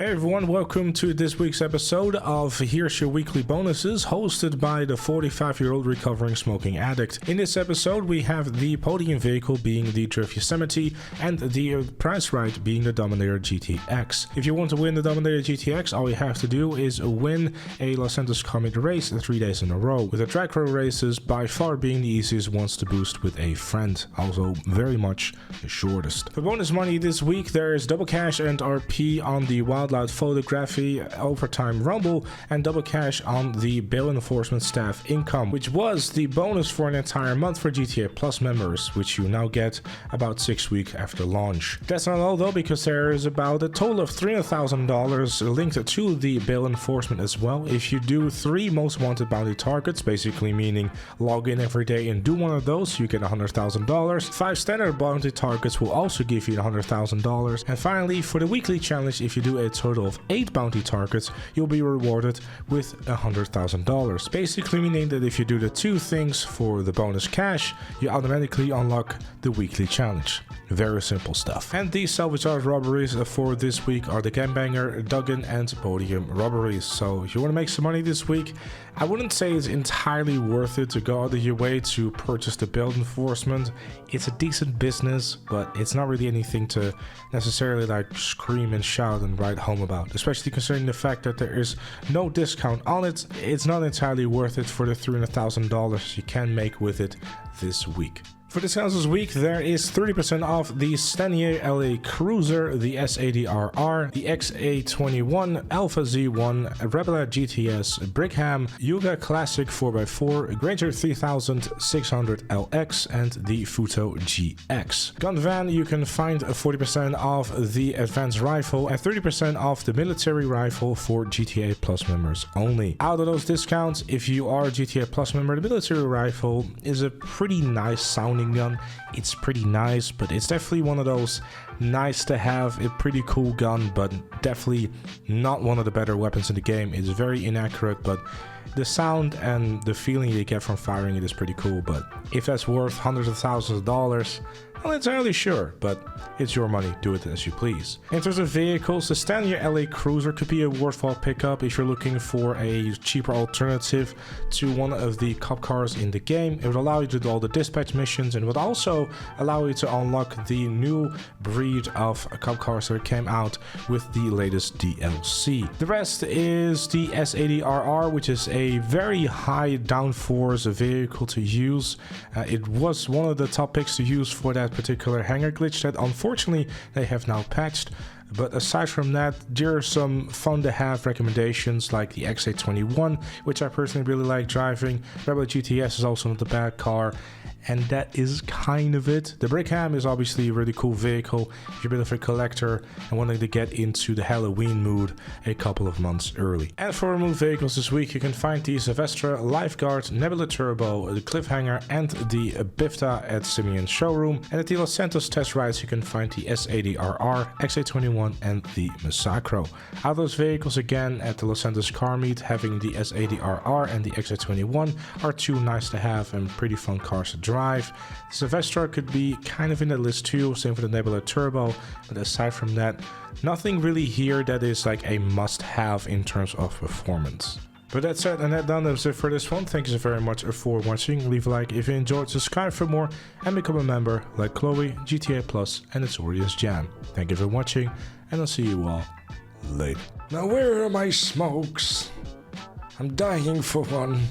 Hey everyone, welcome to this week's episode of Here's Your Weekly Bonuses, hosted by the 45-year-old recovering smoking addict. In this episode, we have the podium vehicle being the Drift Yosemite and the prize right being the Dominator GTX. If you want to win the Dominator GTX, all you have to do is win a Los Santos car meet race 3 days in a row, with the track row races by far being the easiest ones to boost with a friend, also very much the shortest. For bonus money this week, there is double cash and RP on the Wildlife Photography Overtime Rumble and double cash on the Bail Enforcement Staff Income, which was the bonus for an entire month for GTA Plus members, which you now get about 6 weeks after launch. That's not all though, because there is about a total of $300,000 linked to the Bail Enforcement as well. If you do 3 most wanted bounty targets, basically meaning log in every day and do one of those, you get $100,000. 5 standard bounty targets will also give you $100,000. And finally, for the weekly challenge, if you do a total of 8 bounty targets, you'll be rewarded with $100,000. Basically meaning that if you do the 2 things for the bonus cash, you automatically unlock the weekly challenge. Very simple stuff. And these salvage-art robberies for this week are the Gangbanger, Duggan, and Podium robberies. So if you want to make some money this week, I wouldn't say it's entirely worth it to go out of your way to purchase the Bail Enforcement. It's a decent business, but it's not really anything to necessarily like scream and shout and write home about, especially considering the fact that there is no discount on it. It's not entirely worth it for the $300,000 you can make with it this week. For discounts this week, there is 30% off the Stanier LA Cruiser, the S80RR, the XA21, Alpha Z1, Rebella GTS, Brickham, Yuga Classic 4x4, Granger 3600 LX, and the Futo GX. Gun Van, you can find 40% off the Advanced Rifle and 30% off the Military Rifle for GTA Plus members only. Out of those discounts, if you are a GTA Plus member, the Military Rifle is a pretty nice sounding gun. It's pretty nice, but it's definitely one of those nice to have, a pretty cool gun, but definitely not one of the better weapons in the game. It's very inaccurate, but the sound and the feeling you get from firing it is pretty cool. But if that's worth hundreds of thousands of dollars, I'm not entirely sure, but it's your money, do it as you please. In terms of vehicles, the Stanier LA Cruiser could be a worthwhile pickup if you're looking for a cheaper alternative to one of the cop cars in the game. It would allow you to do all the dispatch missions and would also allow you to unlock the new breed of cop cars that came out with the latest DLC. The rest is the S80RR, which is a very high downforce vehicle to use. It was one of the top picks to use for that particular hangar glitch that unfortunately they have now patched. But aside from that, there are some fun to have recommendations like the XA21, which I personally really like driving. Rebel GTS is also not a bad car, and that is kind of it. The Brickham is obviously a really cool vehicle if you're a bit of a collector and wanting to get into the Halloween mood a couple of months early. And for removed vehicles this week, you can find the Sylvestra, Lifeguard, Nebula Turbo, the Cliffhanger, and the Bifta at Simeon's showroom. And at the Los Santos test rides, you can find the S80RR, XA21, and the Massacro. Out of those vehicles, again, at the Los Santos car meet, having the S80RR and the XA21 are 2 nice to have and pretty fun cars to drive. The Sylvestra could be kind of in that list too, same for the Nebula Turbo, but aside from that, nothing really here that is like a must-have in terms of performance. But that said and that done, that's it for this one. Thank you so very much for watching. Leave a like if you enjoyed, subscribe for more, and become a member like Chloe, GTA Plus, and its Audience Jam. Thank you for watching, and I'll see you all later. Now where are my smokes? I'm dying for one.